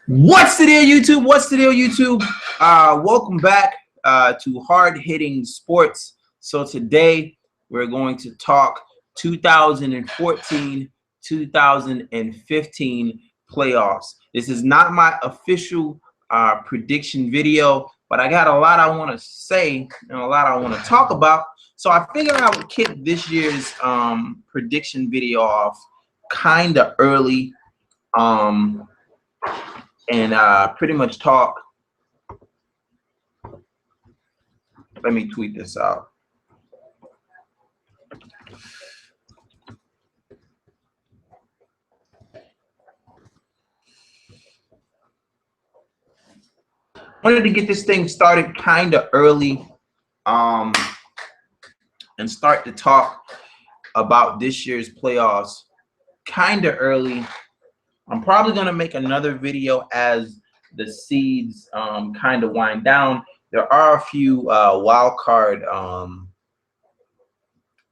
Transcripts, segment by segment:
What's the deal, YouTube? What's the deal, YouTube? Welcome back to Hard Hitting Sports. So today we're going to talk 2014-2015 playoffs. This is not my official prediction video, but I got a lot I want to say and a lot I want to talk about. So I figured I would kick this year's prediction video off kind of early. And pretty much talk. Let me tweet this out. Wanted to get this thing started kind of early, and start to talk about this year's playoffs kind of early. I'm probably going to make another video as the seeds kind of wind down. There are a few wild card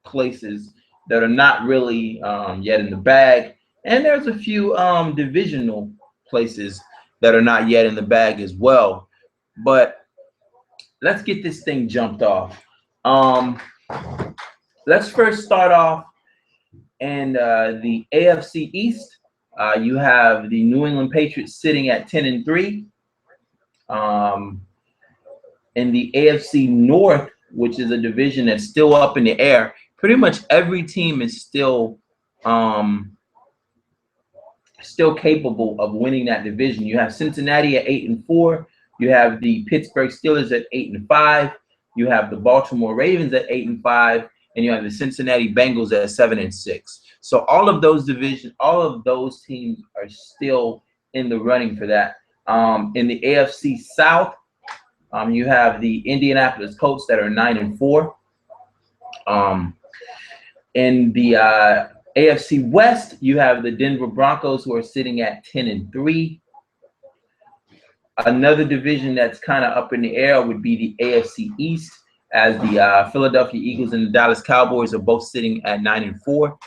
places that are not really yet in the bag. And there's a few divisional places that are not yet in the bag as well. But let's get this thing jumped off. Let's first start off in the AFC East. You have the New England Patriots sitting at 10-3. In the AFC North, which is a division that's still up in the air, pretty much every team is still capable of winning that division. You have Cincinnati at 8-4. You have the Pittsburgh Steelers at 8-5. You have the Baltimore Ravens at 8-5, and you have the Cincinnati Bengals at 7-6. So all of those teams are still in the running for that. In the AFC South, you have the Indianapolis Colts that are 9-4. In the AFC West, you have the Denver Broncos who are sitting at 10-3. Another division that's kind of up in the air would be the AFC East, as the Philadelphia Eagles and the Dallas Cowboys are both sitting at 9-4.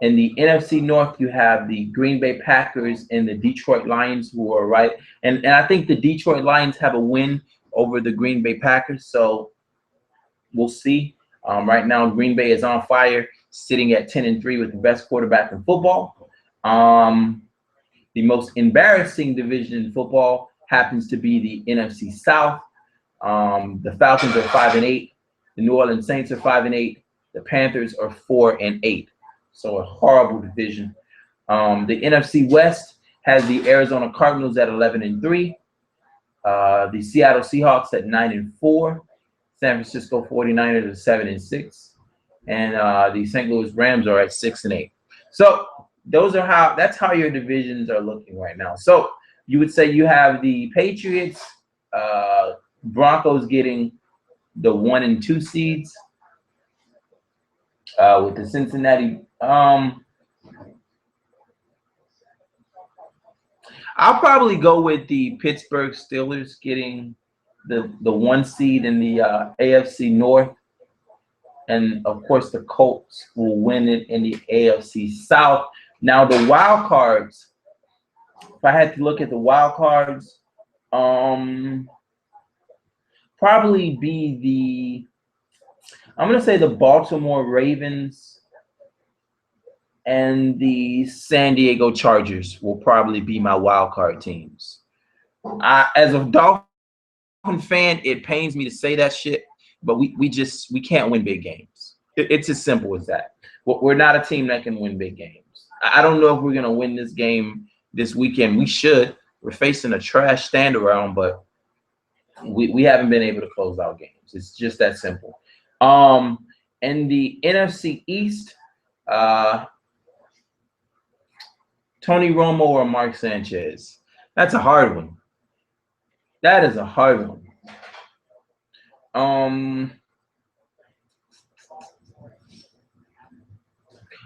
In the NFC North, you have the Green Bay Packers and the Detroit Lions, who are right. And I think the Detroit Lions have a win over the Green Bay Packers, so we'll see. Right now, Green Bay is on fire, sitting at 10-3 with the best quarterback in football. The most embarrassing division in football happens to be the NFC South. The Falcons are 5-8. The New Orleans Saints are 5-8. The Panthers are 4-8. So a horrible division. The NFC West has the Arizona Cardinals at 11-3. The Seattle Seahawks at 9-4. San Francisco 49ers are 7-6. And the St. Louis Rams are at 6-8. So that's how your divisions are looking right now. So you would say you have the Patriots, Broncos getting the 1 and 2 seeds, with the Cincinnati. I'll probably go with the Pittsburgh Steelers getting the 1 seed in the AFC North, and of course the Colts will win it in the AFC South. Now the wild cards, if I had to look at the wild cards, probably be I'm going to say the Baltimore Ravens and the San Diego Chargers will probably be my wild card teams. As a Dolphin fan, it pains me to say that shit, but we can't win big games. It's as simple as that. We're not a team that can win big games. I don't know if we're going to win this game this weekend. We should. We're facing a trash stand around, but we haven't been able to close out games. It's just that simple. In the NFC East, Tony Romo or Mark Sanchez? That's a hard one. That is a hard one. I'm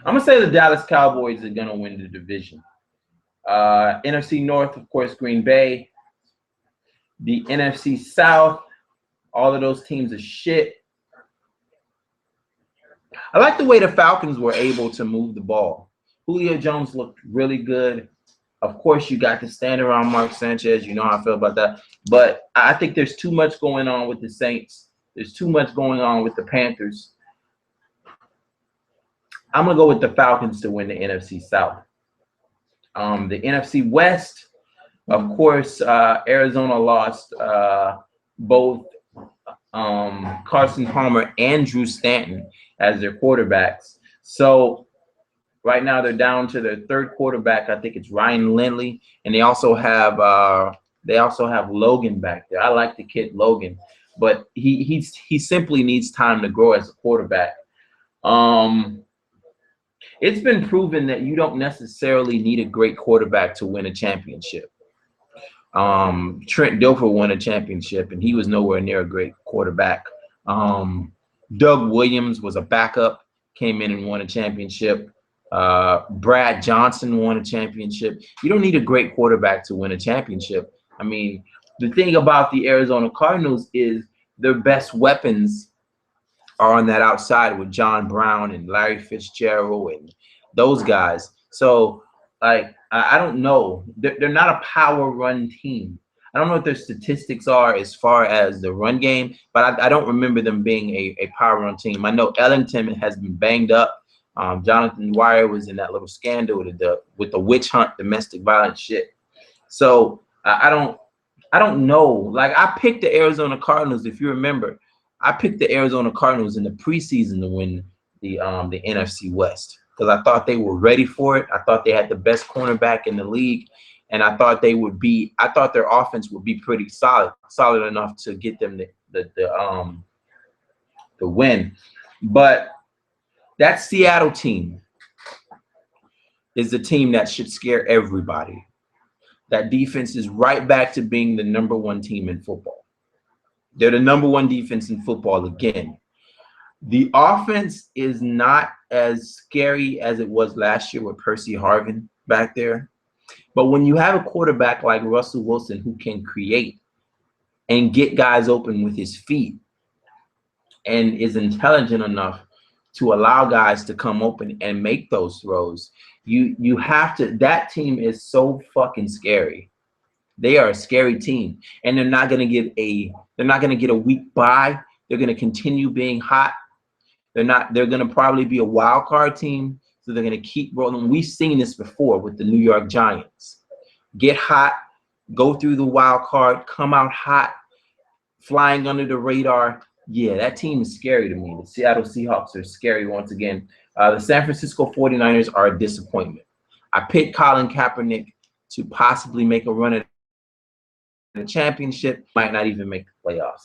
going to say the Dallas Cowboys are going to win the division. NFC North, of course, Green Bay. The NFC South, all of those teams are shit. I like the way the Falcons were able to move the ball. Julio Jones looked really good. Of course, you got to stand around Mark Sanchez. You know how I feel about that. But I think there's too much going on with the Saints. There's too much going on with the Panthers. I'm going to go with the Falcons to win the NFC South. The NFC West, of course, Arizona lost both Carson Palmer and Drew Stanton as their quarterbacks. So right now they're down to their third quarterback. I think it's Ryan Lindley, and they also have Logan back there. I like the kid Logan, but he simply needs time to grow as a quarterback. It's been proven that you don't necessarily need a great quarterback to win a championship. Trent Dilfer won a championship, and he was nowhere near a great quarterback. Doug Williams was a backup, came in and won a championship. Brad Johnson won a championship. You don't need a great quarterback to win a championship. I mean, the thing about the Arizona Cardinals is their best weapons are on that outside with John Brown and Larry Fitzgerald and those guys. So, like, I don't know. They're not a power run team. I don't know what their statistics are as far as the run game, but I don't remember them being a power run team. I know Ellington has been banged up. Jonathan Dwyer was in that little scandal with the witch hunt, domestic violence shit. So I don't know. Like, I picked the Arizona Cardinals. If you remember, I picked the Arizona Cardinals in the preseason to win the NFC West because I thought they were ready for it. I thought they had the best cornerback in the league, and I thought their offense would be pretty solid enough to get them the win. But that Seattle team is the team that should scare everybody. That defense is right back to being the number one team in football. They're the number one defense in football again. The offense is not as scary as it was last year with Percy Harvin back there. But when you have a quarterback like Russell Wilson who can create and get guys open with his feet and is intelligent enough to allow guys to come open and make those throws, you have to. That team is so fucking scary. They are a scary team, and they're not gonna get a week bye. They're gonna continue being hot. They're gonna probably be a wild card team, so they're gonna keep rolling. We've seen this before with the New York Giants. Get hot, go through the wild card, come out hot, flying under the radar. Yeah, that team is scary to me. The Seattle Seahawks are scary once again. The San Francisco 49ers are a disappointment. I picked Colin Kaepernick to possibly make a run at the championship, might not even make the playoffs.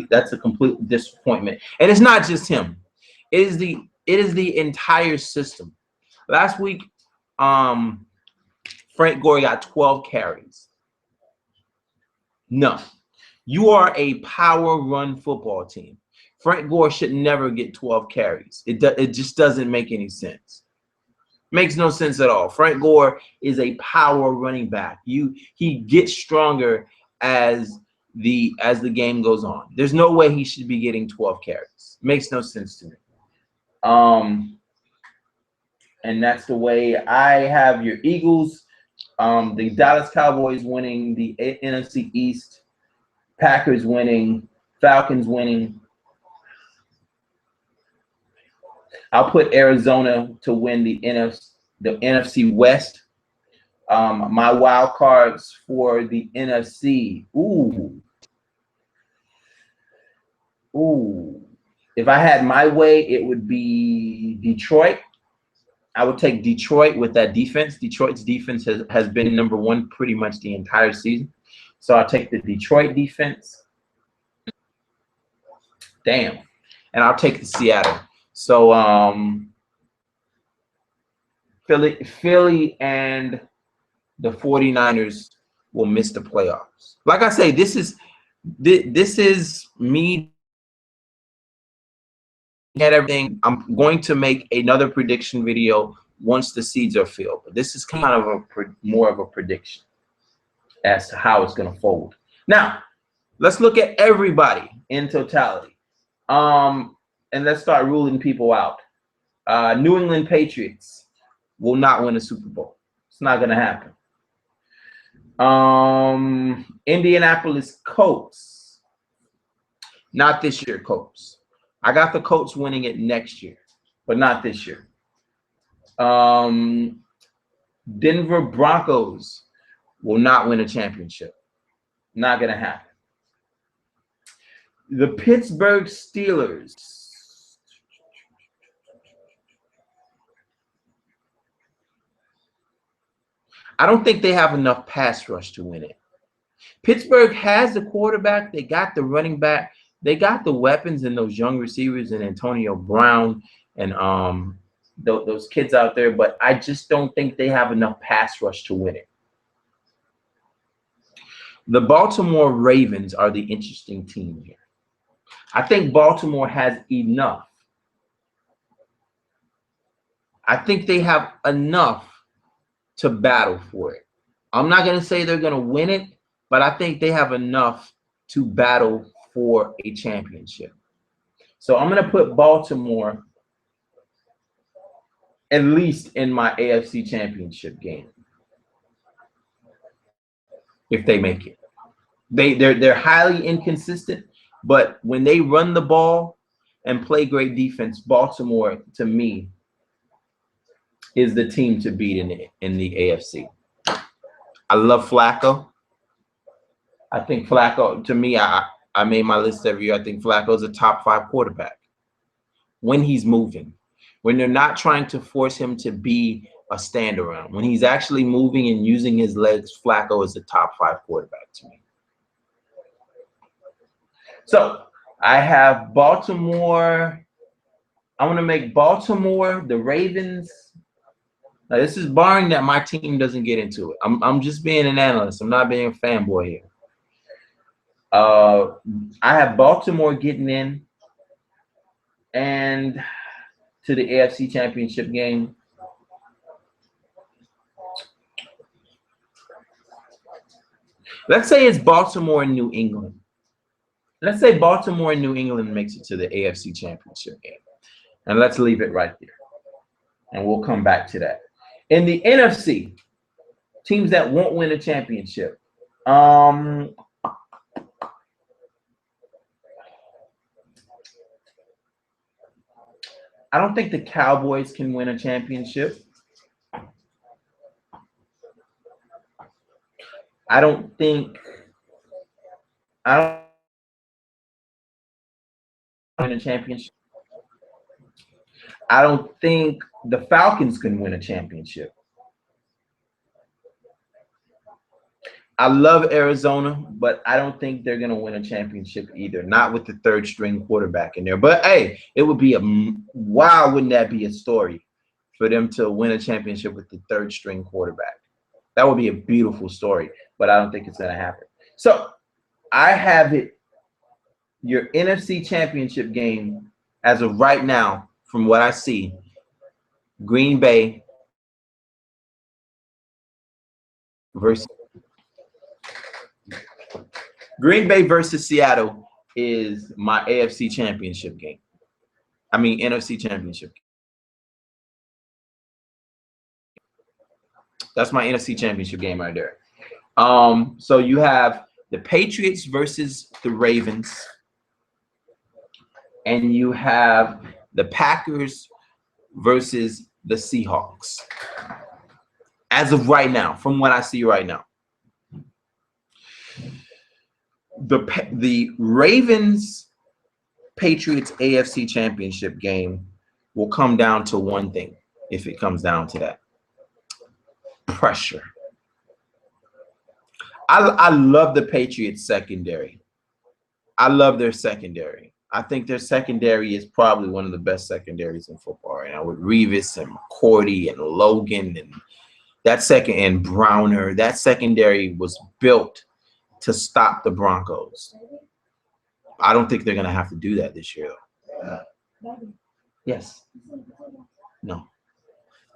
That's a complete disappointment. And it's not just him. It is the entire system. Last week, Frank Gore got 12 carries. No. You are a power run football team. Frank Gore should never get 12 carries. It just doesn't make any sense. Makes no sense at all. Frank Gore is a power running back. He gets stronger as the game goes on. There's no way he should be getting 12 carries. Makes no sense to me. And that's the way I have your Eagles. The Dallas Cowboys winning the NFC East. Packers winning. Falcons winning. I'll put Arizona to win the NFC West. My wild cards for the NFC. Ooh. If I had my way, it would be Detroit. I would take Detroit with that defense. Detroit's defense has been number one pretty much the entire season. So I'll take the Detroit defense. Damn. And I'll take the Seattle. So Philly and the 49ers will miss the playoffs. Like I say, this is me at everything. I'm going to make another prediction video once the seeds are filled. But this is kind of more of a prediction as to how it's going to fold. Now, let's look at everybody in totality. And let's start ruling people out. New England Patriots. will not win a Super Bowl. It's not going to happen. Indianapolis Colts. Not this year, Colts. I got the Colts winning it next year, but not this year. Denver Broncos will not win a championship. Not going to happen. The Pittsburgh Steelers. I don't think they have enough pass rush to win it. Pittsburgh has the quarterback. They got the running back. They got the weapons and those young receivers and Antonio Brown and those kids out there. But I just don't think they have enough pass rush to win it. The Baltimore Ravens are the interesting team here. I think Baltimore has enough. I think they have enough to battle for it. I'm not going to say they're going to win it, but I think they have enough to battle for a championship. So I'm going to put Baltimore at least in my AFC championship game if they make it. They're highly inconsistent, but when they run the ball and play great defense, Baltimore, to me, is the team to beat in the AFC. I love Flacco. I think Flacco, to me, I made my list every year. I think Flacco is a top 5 quarterback when he's moving, when they're not trying to force him to be a stand around. When he's actually moving and using his legs, Flacco is a top 5 quarterback to me. So I have Baltimore. I want to make Baltimore, the Ravens. Now, this is barring that my team doesn't get into it. I'm just being an analyst. I'm not being a fanboy here. I have Baltimore getting in and to the AFC Championship game. Let's say it's Baltimore and New England. Let's say Baltimore and New England makes it to the AFC Championship game. And let's leave it right there. And we'll come back to that. In the NFC, teams that won't win a championship. I don't think the Cowboys can win a championship. I don't win a championship. I don't think the Falcons can win a championship. I love Arizona, but I don't think they're going to win a championship either. Not with the 3rd string quarterback in there. But, hey, it would be wow, wouldn't that be a story for them to win a championship with the 3rd string quarterback? That would be a beautiful story, but I don't think it's going to happen. So I have it, your NFC championship game as of right now, from what I see, Green Bay versus Seattle is my AFC championship game. I mean, NFC championship. That's my NFC championship game right there. So you have the Patriots versus the Ravens, and you have the Packers versus the Seahawks. As of right now, from what I see right now. The Ravens Patriots AFC championship game will come down to one thing, if it comes down to that. Pressure. I love the Patriots secondary. I love their secondary. I think their secondary is probably one of the best secondaries in football right now, with Revis and McCourty and Logan and that and Browner. That secondary was built to stop the Broncos. I don't think they're going to have to do that this year, though. Yes. No.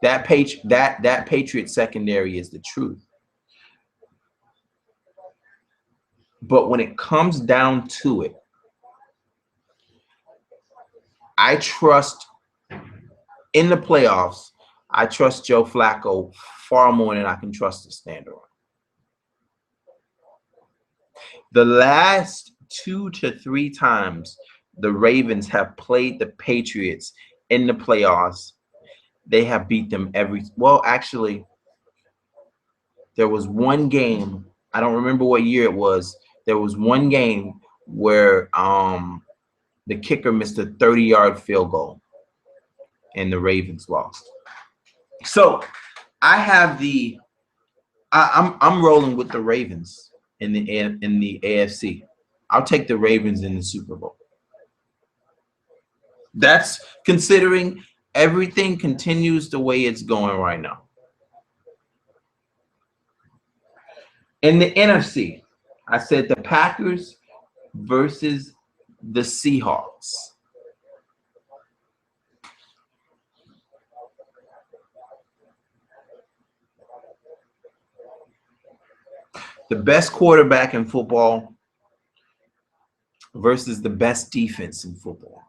That Patriot secondary is the truth. But when it comes down to it, I trust in the playoffs. I trust Joe Flacco far more than I can trust the standard. The last 2 to 3 times the Ravens have played the Patriots in the playoffs, they have beat them well, actually, there was one game, I don't remember what year it was. There was one game where the kicker missed a 30-yard field goal and the Ravens lost. So I'm rolling with the Ravens in the AFC. I'll take the Ravens in the Super Bowl. That's considering everything continues the way it's going right now. In the NFC, I said the Packers versus the Seahawks. The best quarterback in football versus the best defense in football.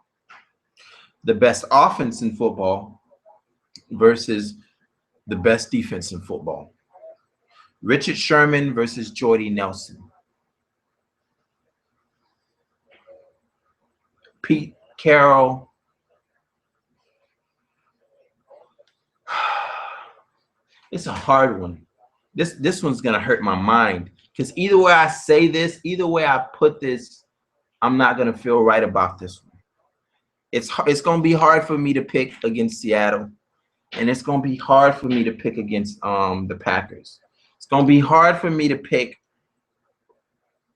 The best offense in football versus the best defense in football. Richard Sherman versus Jordy Nelson. Pete Carroll. It's a hard one. This one's gonna hurt my mind because either way I say this, either way I put this, I'm not gonna feel right about this one. It's gonna be hard for me to pick against Seattle, and it's gonna be hard for me to pick against the Packers. It's gonna be hard for me to pick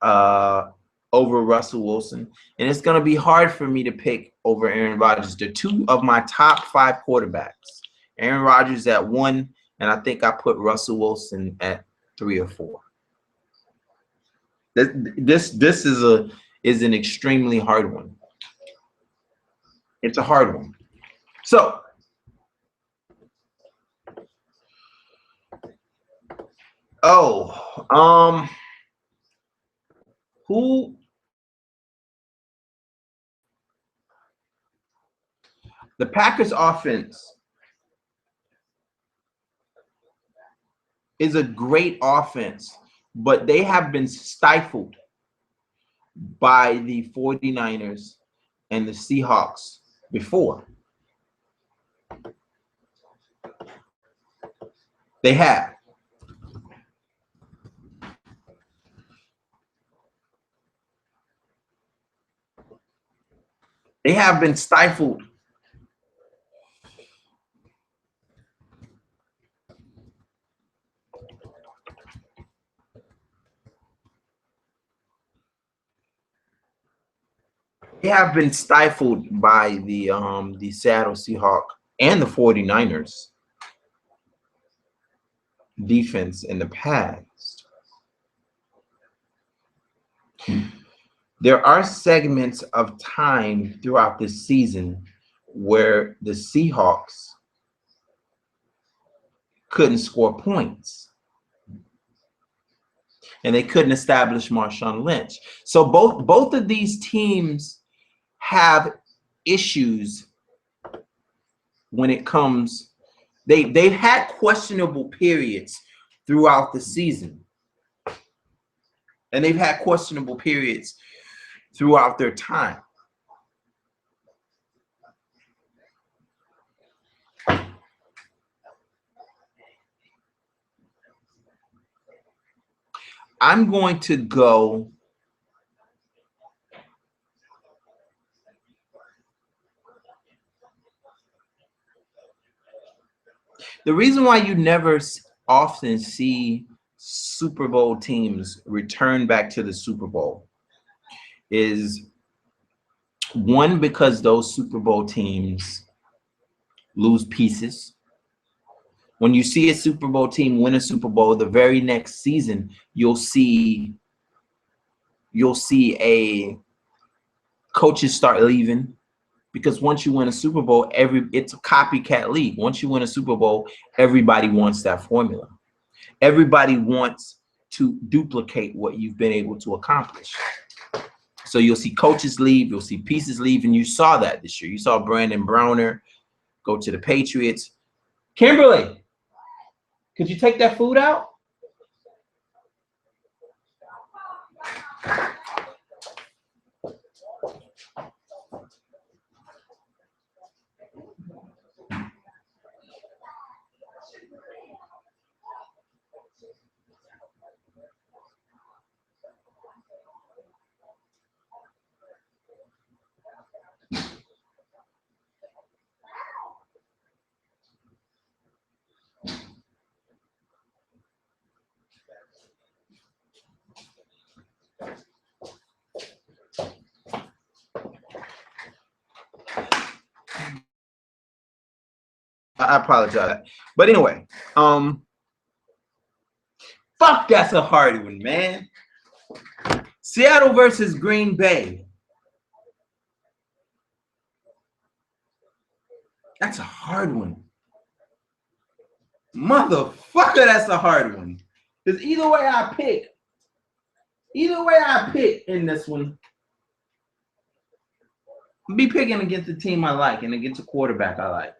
over Russell Wilson, and it's gonna be hard for me to pick over Aaron Rodgers. They're 2 of my top 5 quarterbacks. Aaron Rodgers at 1, and I think I put Russell Wilson at 3 or 4. This is an extremely hard one. It's a hard one. So who the Packers offense is a great offense, but they have been stifled by the 49ers and the Seahawks before. They have. They have been stifled. They have been stifled by the Seattle Seahawks and the 49ers defense in the past. There are segments of time throughout this season where the Seahawks couldn't score points, and they couldn't establish Marshawn Lynch. So both of these teams have issues when it comes. They've had questionable periods throughout the season, and they've had questionable periods throughout their time. I'm going to go the reason why you never often see Super Bowl teams return back to the Super Bowl is, one, because those Super Bowl teams lose pieces. When you see a Super Bowl team win a Super Bowl, the very next season you'll see a coaches start leaving, because once you win a Super Bowl, it's a copycat league. Once you win a Super Bowl, everybody wants that formula. Everybody wants to duplicate what you've been able to accomplish. So you'll see coaches leave, you'll see pieces leave, and you saw that this year. You saw Brandon Browner go to the Patriots. Kimberly, could you take that food out? I apologize. But anyway, fuck, that's a hard one, man. Seattle versus Green Bay. That's a hard one. Motherfucker, that's a hard one. Because either way I pick in this one, I'll be picking against the team I like and against a quarterback I like.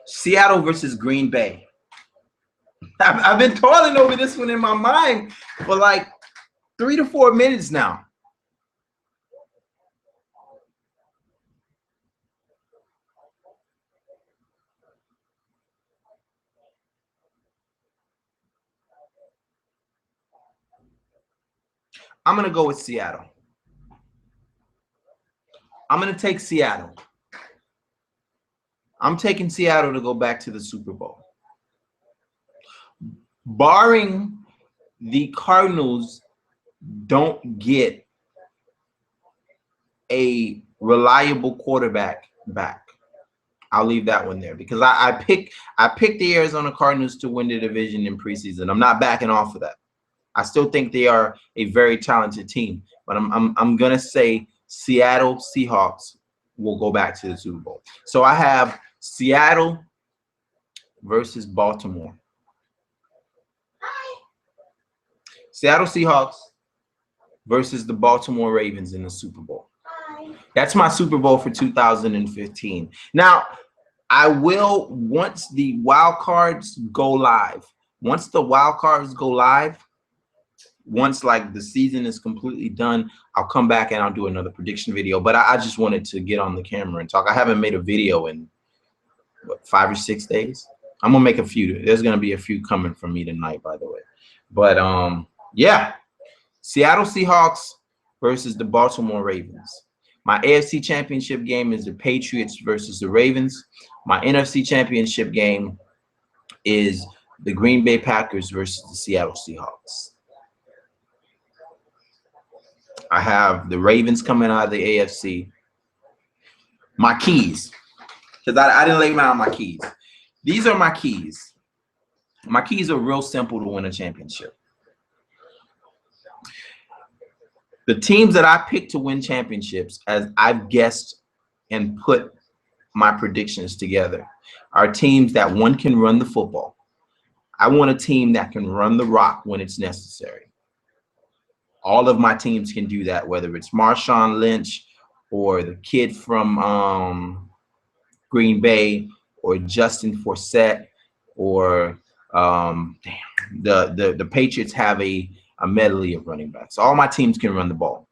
Seattle versus Green Bay. I've been toiling over this one in my mind for like 3 to 4 minutes now. I'm going to go with Seattle. I'm going to take Seattle. I'm taking Seattle to go back to the Super Bowl. Barring the Cardinals don't get a reliable quarterback back, I'll leave that one there because I picked the Arizona Cardinals to win the division in preseason. I'm not backing off of that. I still think they are a very talented team, but I'm gonna say Seattle Seahawks will go back to the Super Bowl. So I have Seattle versus Baltimore. Seattle Seahawks versus the Baltimore Ravens in the Super Bowl. That's my Super Bowl for 2015. Now, I will, once the wild cards go live, once like the season is completely done, I'll come back and I'll do another prediction video. But I just wanted to get on the camera and talk. I haven't made a video in, what, 5 or 6 days? I'm going to make a few. There's going to be a few coming from me tonight, by the way. But, yeah, Seattle Seahawks versus the Baltimore Ravens. My AFC Championship game is the Patriots versus the Ravens. My NFC Championship game is the Green Bay Packers versus the Seattle Seahawks. I have the Ravens coming out of the AFC. My keys, because I didn't lay down my keys. These are my keys. My keys are real simple to win a championship. The teams that I picked to win championships, as I've guessed and put my predictions together, are teams that, one, can run the football. I want a team that can run the rock when it's necessary. All of my teams can do that, whether it's Marshawn Lynch or the kid from Green Bay or Justin Forsett or the Patriots have a medley of running backs. All my teams can run the ball.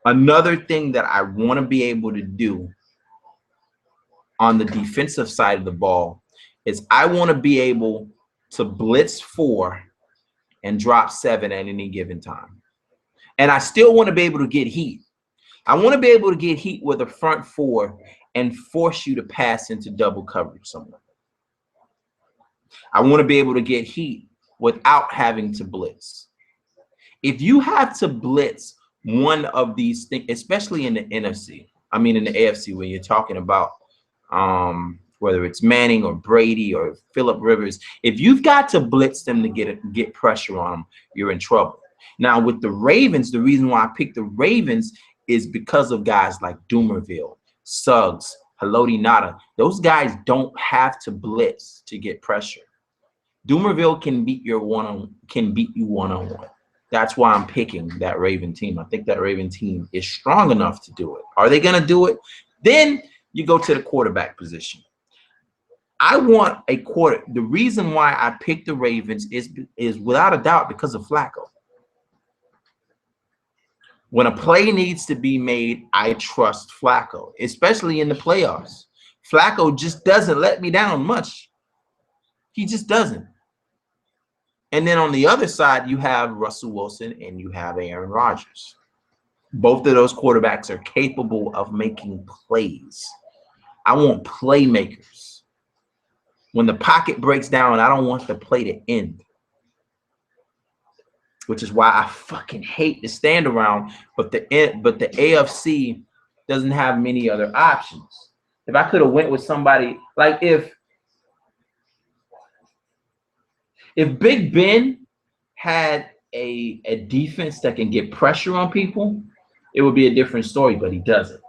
Another thing that I want to be able to do on the defensive side of the ball is I want to be able to blitz 4 and drop 7 at any given time. And I still want to be able to get heat. I want to be able to get heat with a front 4 and force you to pass into double coverage somewhere. I want to be able to get heat without having to blitz. If you have to blitz one of these things, especially in the NFC, I mean in the AFC, when you're talking about whether it's Manning or Brady or Phillip Rivers. If you've got to blitz them to get pressure on them, you're in trouble. Now with the Ravens, the reason why I picked the Ravens is because of guys like Doomerville, Suggs, Haloti Ngata. Those guys don't have to blitz to get pressure. Doomerville can beat you one-on-one. That's why I'm picking that Raven team. I think that Raven team is strong enough to do it. Are they going to do it? Then you go to the quarterback position. I want a quarter. The reason why I picked the Ravens is without a doubt because of Flacco. When a play needs to be made, I trust Flacco, especially in the playoffs. Flacco just doesn't let me down much. He just doesn't. And then on the other side, you have Russell Wilson and you have Aaron Rodgers. Both of those quarterbacks are capable of making plays. I want playmakers. When the pocket breaks down, I don't want the play to end. Which is why I fucking hate the stand around, but the AFC doesn't have many other options. If I could have went with somebody like if Big Ben had a defense that can get pressure on people, it would be a different story, but he doesn't.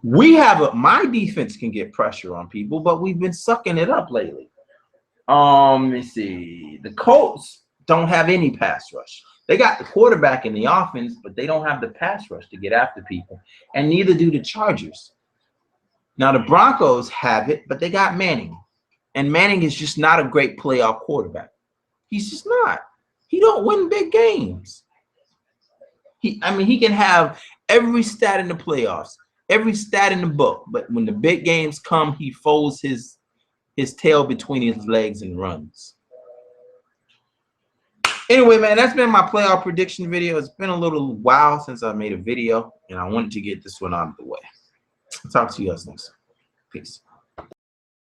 My defense can get pressure on people, but we've been sucking it up lately. Let me see. The Colts don't have any pass rush. They got the quarterback in the offense, but they don't have the pass rush to get after people, and neither do the Chargers. Now the Broncos have it, but they got Manning. And Manning is just not a great playoff quarterback. He's just not. He don't win big games. He can have every stat in the playoffs, every stat in the book, but when the big games come, he folds his tail between his legs and runs. Anyway, man, that's been my playoff prediction video. It's been a little while since I made a video, and I wanted to get this one out of the way. I'll talk to you guys next time. Peace.